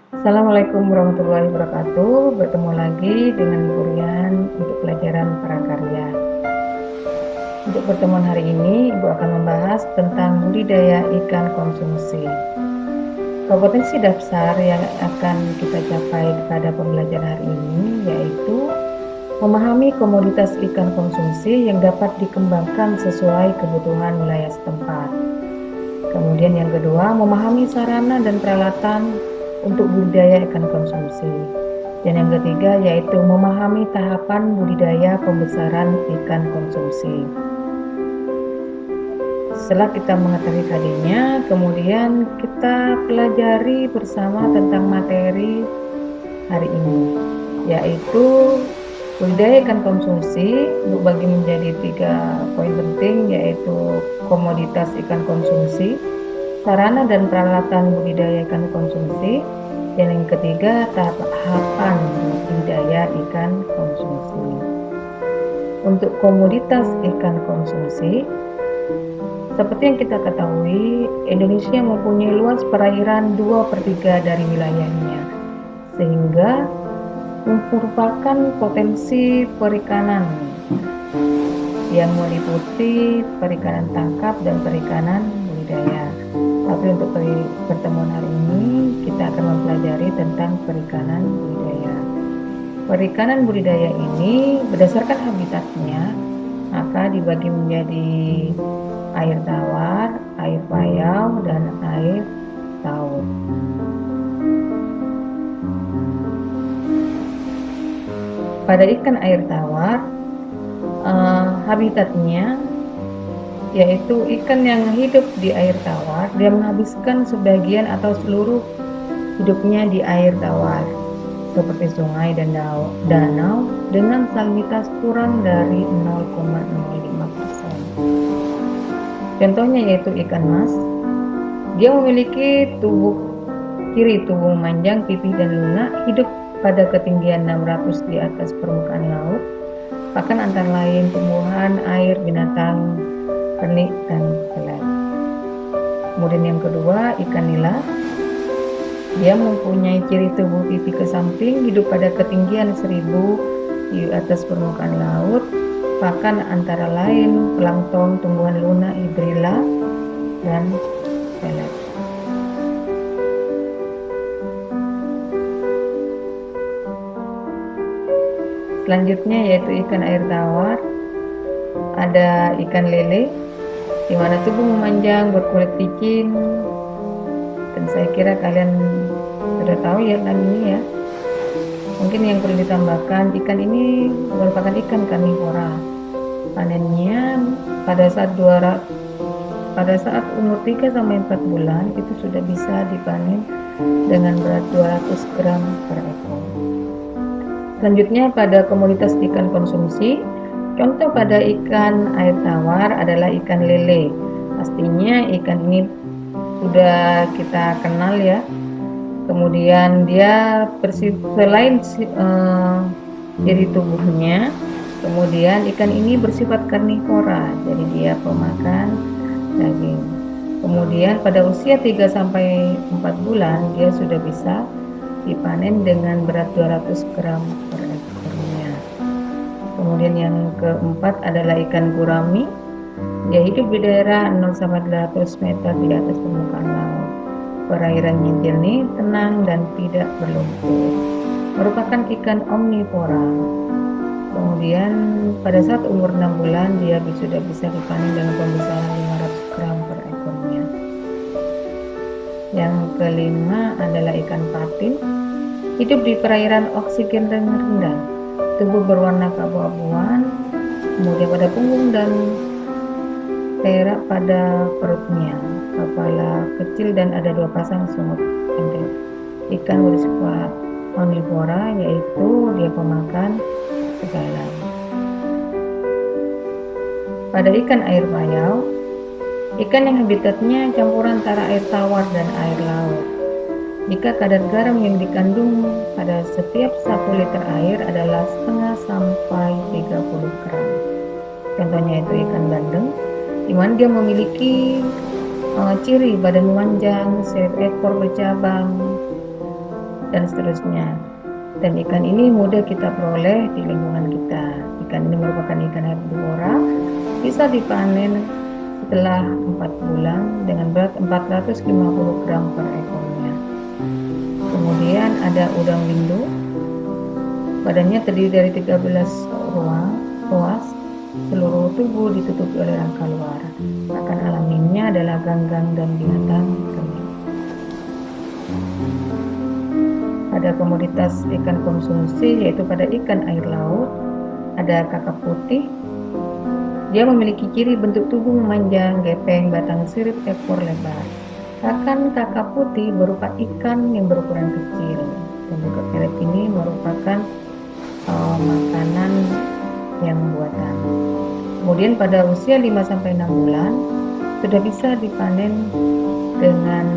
Assalamualaikum warahmatullahi wabarakatuh. Bertemu lagi dengan Bu Rian untuk pelajaran prakarya. Untuk pertemuan hari ini, Ibu akan membahas tentang budidaya ikan konsumsi. Kompetensi dasar yang akan kita capai pada pembelajaran hari ini yaitu memahami komoditas ikan konsumsi yang dapat dikembangkan sesuai kebutuhan wilayah setempat. Kemudian yang kedua, memahami sarana dan peralatan untuk budidaya ikan konsumsi. Dan yang ketiga yaitu memahami tahapan budidaya pembesaran ikan konsumsi. Setelah kita mengetahui tadinya, kemudian kita pelajari bersama tentang materi hari ini, yaitu budidaya ikan konsumsi bagi menjadi 3 poin penting, yaitu komoditas ikan konsumsi, sarana dan peralatan budidaya ikan konsumsi, dan yang ketiga tahapan budidaya ikan konsumsi. Untuk komoditas ikan konsumsi, seperti yang kita ketahui, Indonesia mempunyai luas perairan 2/3 dari wilayahnya, sehingga merupakan potensi perikanan yang meliputi perikanan tangkap dan perikanan budidaya. Tapi untuk pertemuan hari ini kita akan mempelajari tentang perikanan budidaya. Perikanan budidaya ini berdasarkan habitatnya maka dibagi menjadi air tawar, air payau, dan air laut. Pada ikan air tawar, habitatnya yaitu ikan yang hidup di air tawar, dia menghabiskan sebagian atau seluruh hidupnya di air tawar, seperti sungai dan danau dengan salinitas kurang dari 0,05%. Contohnya yaitu ikan mas. Dia memiliki ciri tubuh memanjang, pipih dan lunak, hidup pada ketinggian 600 di atas permukaan laut, bahkan antara lain tumbuhan air, binatang pernik dan pelet. Kemudian yang kedua, ikan nila. Dia mempunyai ciri tubuh pipih ke samping, hidup pada ketinggian 1000 di atas permukaan laut, bahkan antara lain plankton, tumbuhan lunak, hidrilla, dan pelet. Selanjutnya yaitu ikan air tawar. Ada ikan lele, di mana tubuh memanjang, berkulit licin, dan saya kira kalian sudah tahu ya tentang ini ya. Mungkin yang perlu ditambahkan, ikan ini merupakan ikan karnivora. Panennya pada saat umur 3-4 bulan itu sudah bisa dipanen dengan berat 200 gram per ekor. Selanjutnya pada komoditas ikan konsumsi, contoh pada ikan air tawar adalah ikan lele. Pastinya ikan ini sudah kita kenal ya. Kemudian dia selain ciri tubuhnya, kemudian ikan ini bersifat karnivora, jadi dia pemakan daging. Kemudian pada usia 3-4 bulan dia sudah bisa dipanen dengan berat 200 gram per ekornya. Kemudian yang keempat adalah ikan gurami. Dia hidup di daerah 0-800 meter di atas permukaan laut. Perairannya jernih, tenang, dan tidak berlumpur. Merupakan ikan omnivora. Kemudian pada saat umur 6 bulan dia sudah bisa dipanen dengan pembesaran 500 gram per ekornya. Yang kelima adalah ikan patin. Hidup di perairan oksigen rendah. Tubuh berwarna keabu-abuan, kemudian pada punggung dan perak pada perutnya. Kepala kecil dan ada 2 pasang sungut pendek. Ikan bersifat omnivora, yaitu dia pemakan segala. Pada ikan air payau, ikan yang habitatnya campuran antara air tawar dan air laut. Jika kadar garam yang dikandung pada setiap 1 liter air adalah 0,5-30 gram. Contohnya itu ikan bandeng, di mana dia memiliki ciri badan memanjang, ekor bercabang, dan seterusnya. Dan ikan ini mudah kita peroleh di lingkungan kita. Ikan ini merupakan ikan herbivora, bisa dipanen setelah 4 bulan dengan berat 450 gram per ekornya. Kemudian ada udang windu, badannya terdiri dari 13 ruas, seluruh tubuh ditutupi oleh rangka luar. Makan alaminya adalah ganggang dan binatang kering. Pada komoditas ikan konsumsi, yaitu pada ikan air laut, ada kakap putih. Dia memiliki ciri bentuk tubuh memanjang, gepeng, batang sirip, ekor lebar. Pakan kakap putih berupa ikan yang berukuran kecil. Dan juga pelet ini merupakan makanan yang buatan. Kemudian pada usia 5-6 bulan sudah bisa dipanen dengan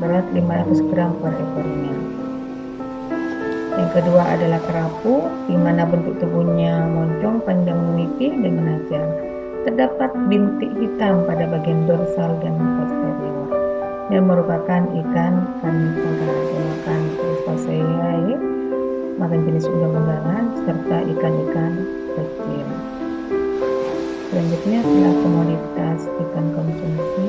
berat 500 gram per ekornya. Yang kedua adalah kerapu, di mana bentuk tubuhnya moncong, panjang menipih dan menajam. Terdapat bintik hitam pada bagian dorsal dan posterior. Dan merupakan ikan karnivora, makan Crustacea, makan jenis udang-undangan, serta ikan-ikan kecil. Selanjutnya adalah komoditas ikan konsumsi.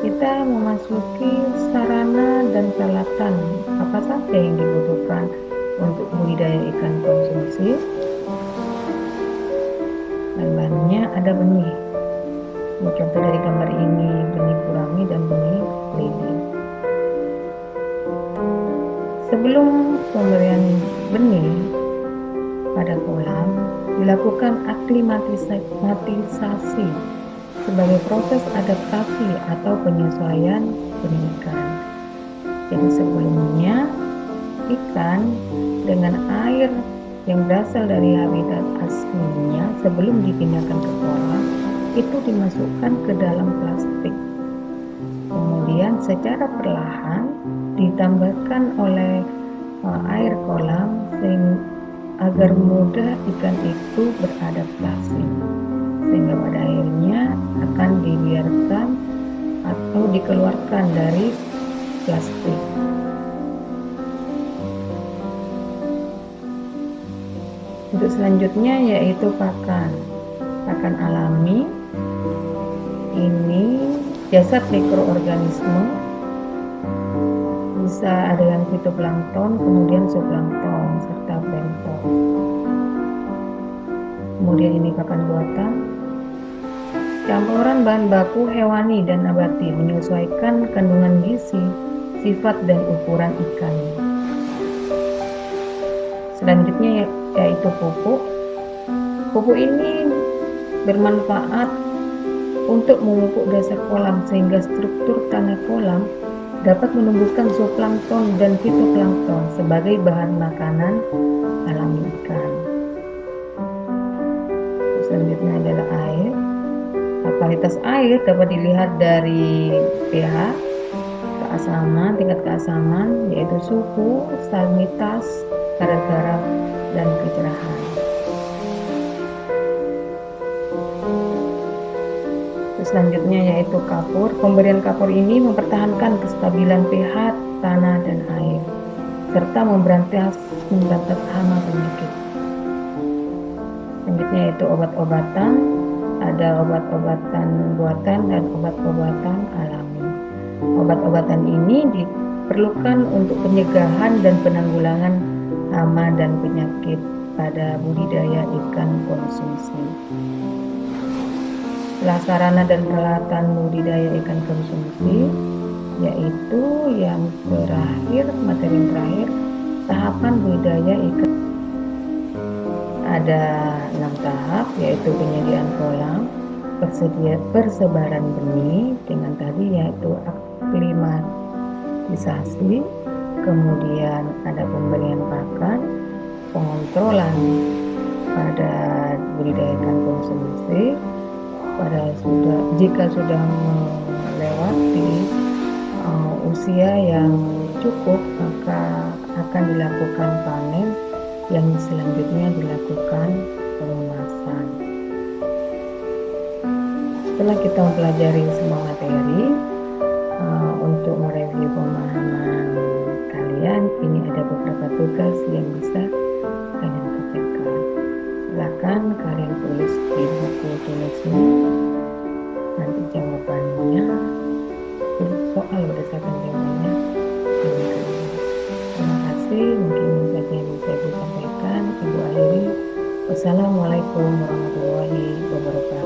Kita memasuki sarana dan peralatan apa saja yang dibutuhkan untuk budidaya ikan konsumsi. Bahan-bahannya ada benih. Ini contoh dari gambar ini, benih gurami dan benih lidi. Sebelum pemberian benih pada kolam, dilakukan aklimatisasi sebagai proses adaptasi atau penyesuaian benih ikan. Jadi sebelumnya ikan dengan air yang berasal dari habitat aslinya sebelum dipindahkan ke kolam itu dimasukkan ke dalam plastik. Kemudian secara perlahan ditambahkan oleh air kolam agar mudah ikan itu beradaptasi, sehingga pada akhirnya akan dibiarkan atau dikeluarkan dari plastik. Untuk selanjutnya yaitu pakan alami. Ini jasad mikroorganisme, bisa ada yang fitoplankton, kemudian zooplankton, serta plankton. Kemudian ini pakan buatan. Campuran bahan baku hewani dan nabati menyesuaikan kandungan gizi, sifat dan ukuran ikan. Selanjutnya yaitu pupuk. Pupuk ini bermanfaat untuk memupuk dasar kolam sehingga struktur tanah kolam dapat menumbuhkan zooplankton dan fitoplankton sebagai bahan makanan alami ikan. Selanjutnya adalah air. Kualitas air dapat dilihat dari pH, keasaman, tingkat keasaman, yaitu suhu, salinitas, kadar garam, dan kecerahan. Selanjutnya yaitu kapur. Pemberian kapur ini mempertahankan kestabilan pH tanah dan air, serta memberantas hama penyakit. Selanjutnya yaitu obat-obatan. Ada obat-obatan buatan dan obat-obatan alami. Obat-obatan ini diperlukan untuk pencegahan dan penanggulangan hama dan penyakit pada budidaya ikan konsumsi. Setelah sarana dan peralatan budidaya ikan konsumsi, yaitu yang terakhir, materi yang terakhir, tahapan budidaya ikan. Ada 6 tahap, yaitu penyediaan kolam, persebaran benih dengan tadi yaitu aklimatisasi, kemudian ada pemberian pakan, pengontrolan pada budidaya ikan konsumsi. Jika sudah melewati usia yang cukup, maka akan dilakukan panen, yang selanjutnya dilakukan pelunasan. Setelah kita mempelajari semua materi, untuk mereview pemahaman kalian, ini ada beberapa tugas yang bisa kalian kerjakan. Silakan kalian tulis di buku tulisnya nanti jawabannya, soal berdasarkan jawabannya kalian kerjakan. Terima kasih, mungkin ini saja yang bisa Ibu sampaikan. Ibu akhiri. Wassalamualaikum warahmatullahi wabarakatuh.